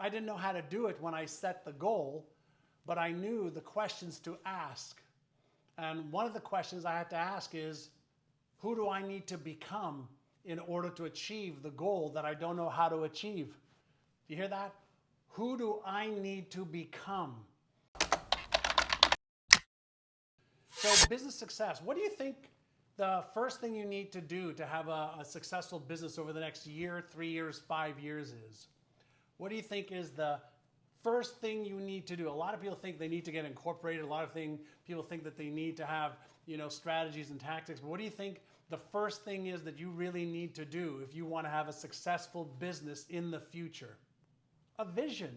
I didn't know how to do it when I set the goal, but I knew the questions to ask. And one of the questions I had to ask is, who do I need to become in order to achieve the goal that I don't know how to achieve? Do you hear that? Who do I need to become? So business success, what do you think the first thing you need to do to have a successful business over the next year, 3 years, 5 years is? What do you think is the first thing you need to do? A lot of people think they need to get incorporated. A lot of people think that they need to have, strategies and tactics. But what do you think the first thing is that you really need to do if you want to have a successful business in the future? A vision,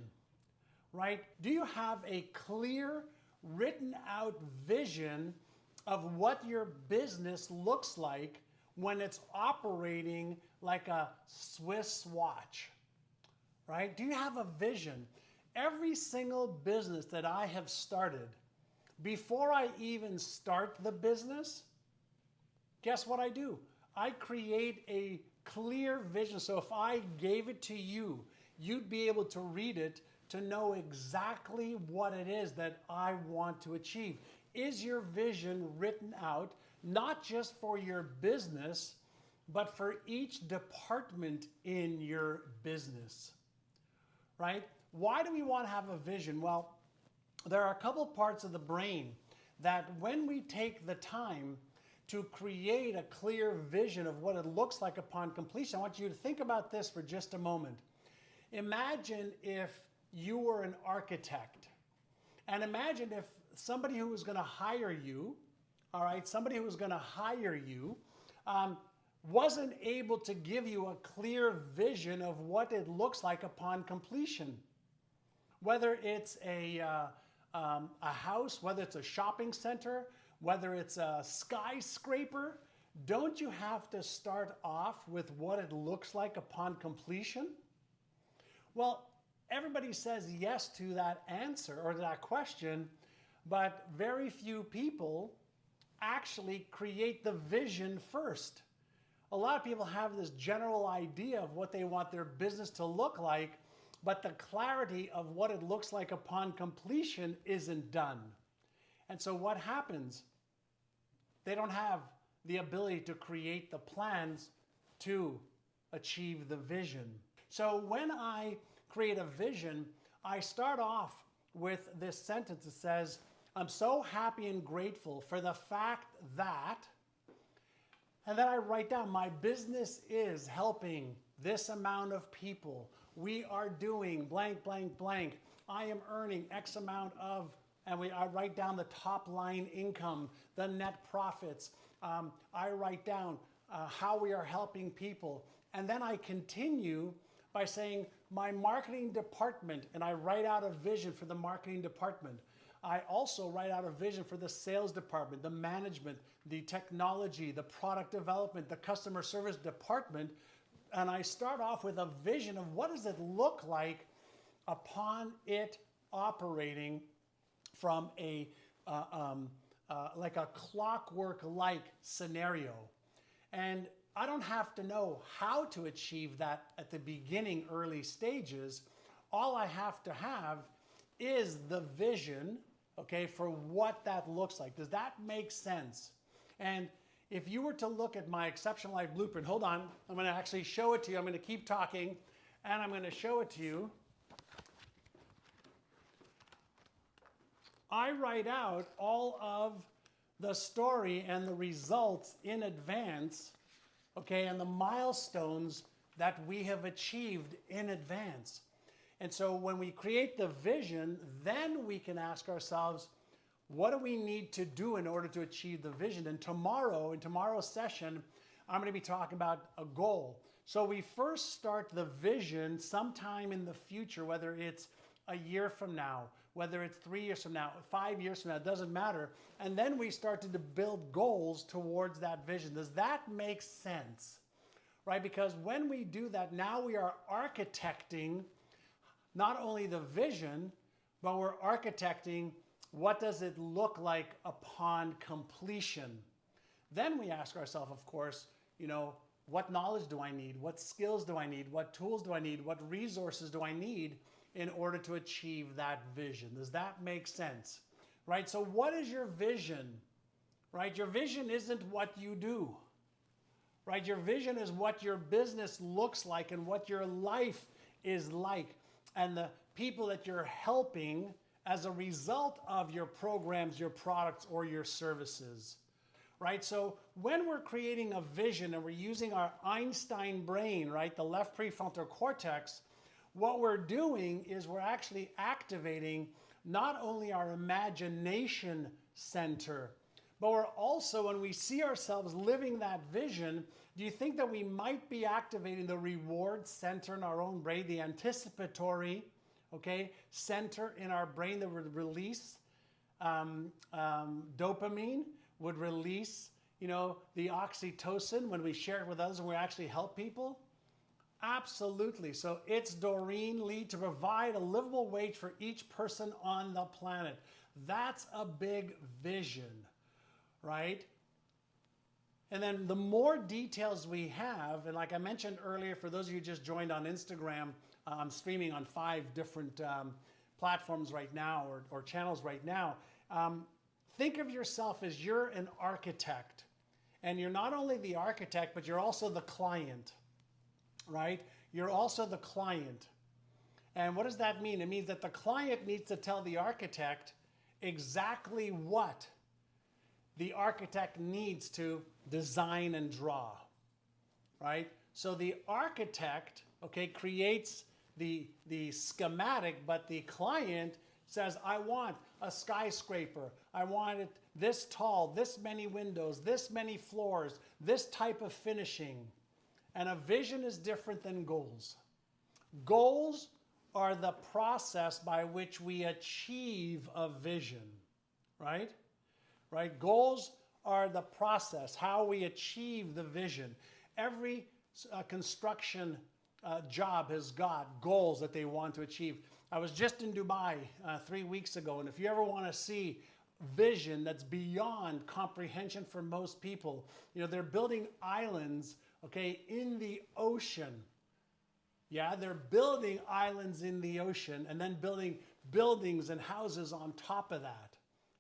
right? Do you have a clear, written out vision of what your business looks like when it's operating like a Swiss watch, right? Do you have a vision? Every single business that I have started, before I even start the business, guess what I do? I create a clear vision. So if I gave it to you, you'd be able to read it to know exactly what it is that I want to achieve. Is your vision written out, not just for your business, but for each department in your business, right? Why do we want to have a vision? Well, there are a couple parts of the brain that when we take the time to create a clear vision of what it looks like upon completion, I want you to think about this for just a moment. Imagine if you were an architect, and imagine if somebody who was going to hire you, all right, somebody who was going to hire you wasn't able to give you a clear vision of what it looks like upon completion. Whether it's a house, whether it's a shopping center, whether it's a skyscraper, don't you have to start off with what it looks like upon completion? Well, everybody says yes to that answer or that question, but very few people actually create the vision first. A lot of people have this general idea of what they want their business to look like, but the clarity of what it looks like upon completion isn't done. And so what happens? They don't have the ability to create the plans to achieve the vision. So when I create a vision, I start off with this sentence that says, I'm so happy and grateful for the fact that, and then I write down, my business is helping this amount of people. We are doing blank, blank, blank. I am earning X amount of, and I write down the top line income, the net profits. I write down how we are helping people. And then I continue by saying my marketing department, and I write out a vision for the marketing department. I also write out a vision for the sales department, the management, the technology, the product development, the customer service department. And I start off with a vision of what does it look like upon it operating from a like a clockwork-like scenario. And I don't have to know how to achieve that at the beginning, early stages. All I have to have is the vision, okay, for what that looks like. Does that make sense? And if you were to look at my Exceptional Life Blueprint, hold on, I'm going to actually show it to you. I'm going to keep talking, and I'm going to show it to you. I write out all of the story and the results in advance, okay, and the milestones that we have achieved in advance. And so when we create the vision, then we can ask ourselves, what do we need to do in order to achieve the vision? And tomorrow, in tomorrow's session, I'm going to be talking about a goal. So we first start the vision sometime in the future, whether it's a year from now, whether it's 3 years from now, 5 years from now, it doesn't matter. And then we start to build goals towards that vision. Does that make sense? Right? Because when we do that, now we are architecting not only the vision, but we're architecting what does it look like upon completion. Then we ask ourselves, of course, what knowledge do I need? What skills do I need? What tools do I need? What resources do I need in order to achieve that vision. Does that make sense? Right? So what is your vision? Right? Your vision isn't what you do. Right? Your vision is what your business looks like and what your life is like, and the people that you're helping as a result of your programs, your products, or your services. Right? So when we're creating a vision and we're using our Einstein brain, right, the left prefrontal cortex, what we're doing is we're actually activating not only our imagination center, but we're also, when we see ourselves living that vision, do you think that we might be activating the reward center in our own brain, the anticipatory, okay, center in our brain that would release dopamine, would release, you know, the oxytocin when we share it with others and we actually help people? Absolutely. So it's Doreen Lee to provide a livable wage for each person on the planet. That's a big vision, right? And then the more details we have, and like I mentioned earlier, for those of you who just joined on Instagram, I'm streaming on 5 different platforms right now, or channels right now. Think of yourself as you're an architect. And you're not only the architect, but you're also the client, right? You're also the client. And what does that mean? It means that the client needs to tell the architect exactly what the architect needs to design and draw, right? So the architect, okay, creates the schematic, but the client says, I want a skyscraper. I want it this tall, this many windows, this many floors, this type of finishing. And a vision is different than goals. Goals are the process by which we achieve a vision, right? Right? Goals are the process, how we achieve the vision. Every construction job has got goals that they want to achieve. I was just in Dubai 3 weeks ago, and if you ever want to see vision that's beyond comprehension for most people, you know, they're building islands, okay, in the ocean. Yeah, they're building islands in the ocean and then building buildings and houses on top of that,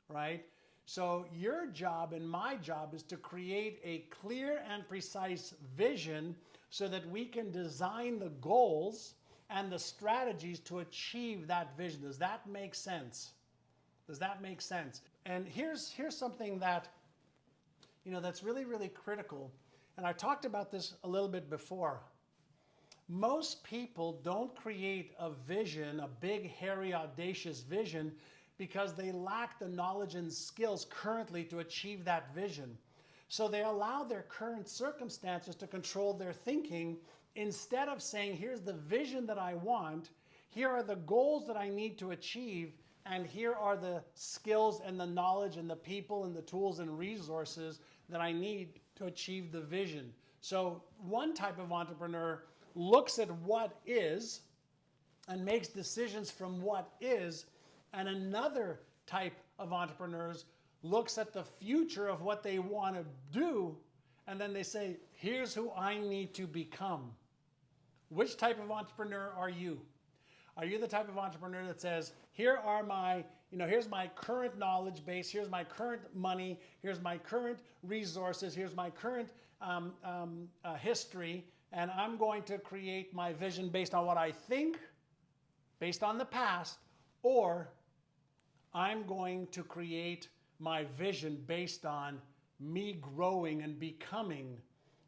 right? So your job and my job is to create a clear and precise vision so that we can design the goals and the strategies to achieve that vision. Does that make sense? Does that make sense? And here's something that, you know, that's really, really critical. And I talked about this a little bit before. Most people don't create a vision, a big, hairy, audacious vision, because they lack the knowledge and skills currently to achieve that vision. So they allow their current circumstances to control their thinking instead of saying, here's the vision that I want, here are the goals that I need to achieve, and here are the skills and the knowledge and the people and the tools and resources that I need to achieve the vision. So one type of entrepreneur looks at what is and makes decisions from what is, and another type of entrepreneurs looks at the future of what they want to do, and then they say, here's who I need to become. Which type of entrepreneur are you? Are you the type of entrepreneur that says, here are my, here's my current knowledge base, here's my current money, here's my current resources, here's my current history, and I'm going to create my vision based on what I think, based on the past, or I'm going to create my vision based on me growing and becoming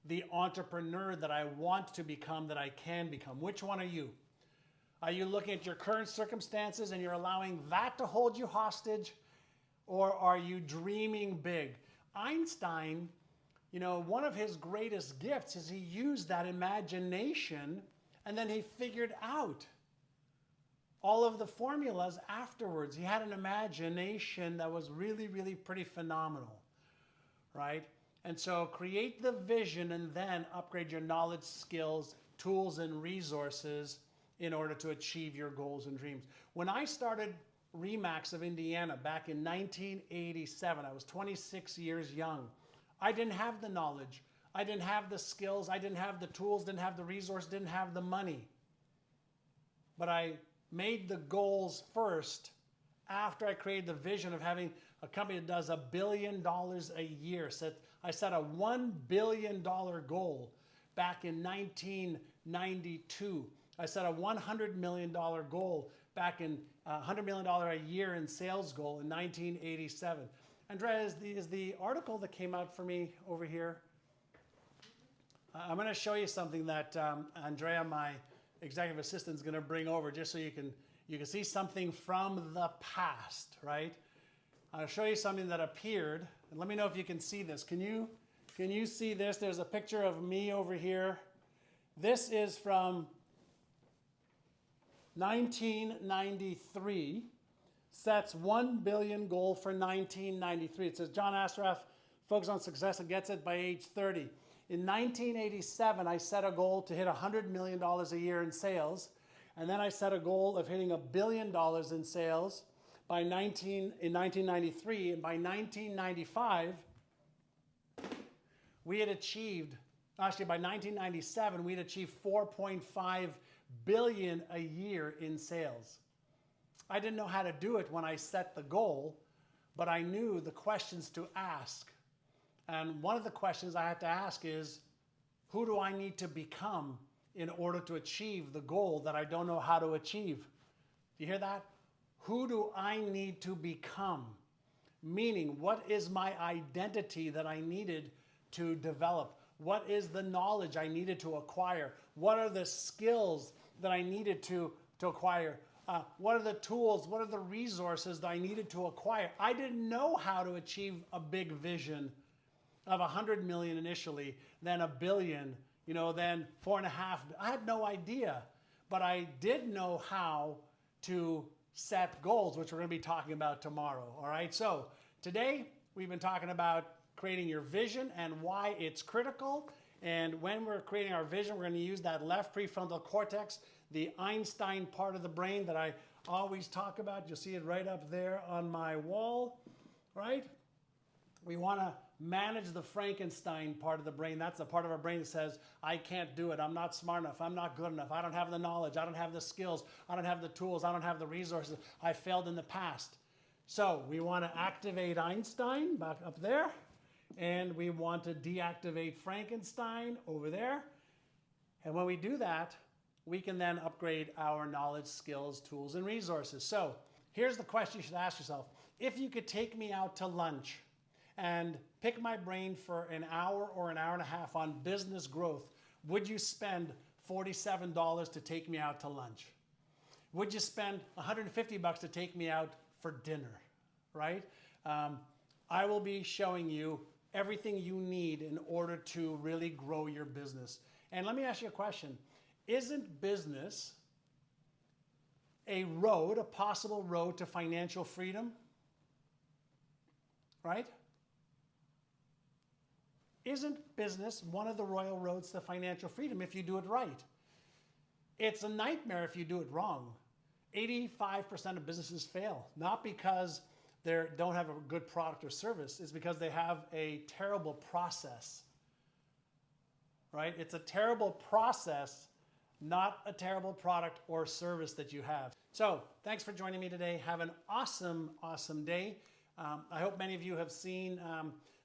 the entrepreneur that I want to become, that I can become. Which one are you? Are you looking at your current circumstances and you're allowing that to hold you hostage? Or are you dreaming big? Einstein, one of his greatest gifts is he used that imagination and then he figured out all of the formulas afterwards. He had an imagination that was really, really pretty phenomenal, right? And so create the vision and then upgrade your knowledge, skills, tools, and resources in order to achieve your goals and dreams. When I started RE/MAX of Indiana back in 1987, I was 26 years young. I didn't have the knowledge. I didn't have the skills. I didn't have the tools, didn't have the resources, didn't have the money. But I made the goals first after I created the vision of having a company that does $1 billion a year. I set a $1 billion goal back in 1992. I set a $100 million goal back in $100 million a year in sales goal in 1987. Andrea, is the article that came out for me over here? I'm going to show you something that Andrea, my executive assistant, is going to bring over just so you can see something from the past, right? I'll show you something that appeared, and let me know if you can see this. Can you see this? There's a picture of me over here. This is from 1993. Sets $1 billion goal for 1993. It says John Assaraf, focus on success and gets it by age 30. In 1987, I set a goal to hit $100 million a year in sales. And then I set a goal of hitting $1 billion in sales in 1993. And by 1995, we had achieved, actually by 1997, we had achieved $4.5 billion a year in sales. I didn't know how to do it when I set the goal, but I knew the questions to ask. And one of the questions I had to ask is, who do I need to become in order to achieve the goal that I don't know how to achieve? Do you hear that? Who do I need to become? Meaning, what is my identity that I needed to develop? What is the knowledge I needed to acquire? What are the skills that I needed to acquire? What are the tools? What are the resources that I needed to acquire? I didn't know how to achieve a big vision of 100 million initially, then $1 billion, then 4.5. I had no idea, but I did know how to set goals, which we're going to be talking about tomorrow. All right. So today we've been talking about creating your vision and why it's critical. And when we're creating our vision, we're going to use that left prefrontal cortex, the Einstein part of the brain that I always talk about. You'll see it right up there on my wall, right? We want to manage the Frankenstein part of the brain. That's the part of our brain that says, I can't do it. I'm not smart enough. I'm not good enough. I don't have the knowledge. I don't have the skills. I don't have the tools. I don't have the resources. I failed in the past. So we want to activate Einstein back up there. And we want to deactivate Frankenstein over there. And when we do that, we can then upgrade our knowledge, skills, tools, and resources. So here's the question you should ask yourself. If you could take me out to lunch and pick my brain for an hour or an hour and a half on business growth, would you spend $47 to take me out to lunch? Would you spend $150 to take me out for dinner, right? I will be showing you everything you need in order to really grow your business. And let me ask you a question. Isn't business a possible road to financial freedom? Right? Isn't business one of the royal roads to financial freedom if you do it right? It's a nightmare if you do it wrong. 85% of businesses fail, not because they don't have a good product or service, it's because they have a terrible process, right? It's a terrible process, not a terrible product or service that you have. So thanks for joining me today. Have an awesome, awesome day. I hope many of you have seen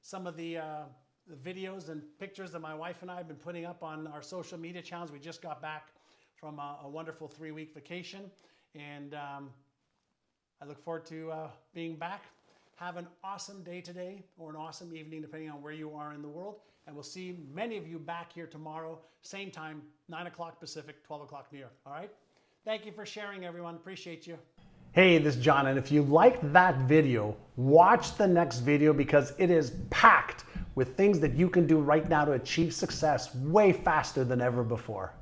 some of the videos and pictures that my wife and I have been putting up on our social media channels. We just got back from a wonderful 3-week vacation, and I look forward to being back. Have an awesome day today or an awesome evening, depending on where you are in the world. And we'll see many of you back here tomorrow, same time, 9 o'clock Pacific, 12 o'clock New York. All right? Thank you for sharing, everyone. Appreciate you. Hey, this is John, and if you liked that video, watch the next video because it is packed with things that you can do right now to achieve success way faster than ever before.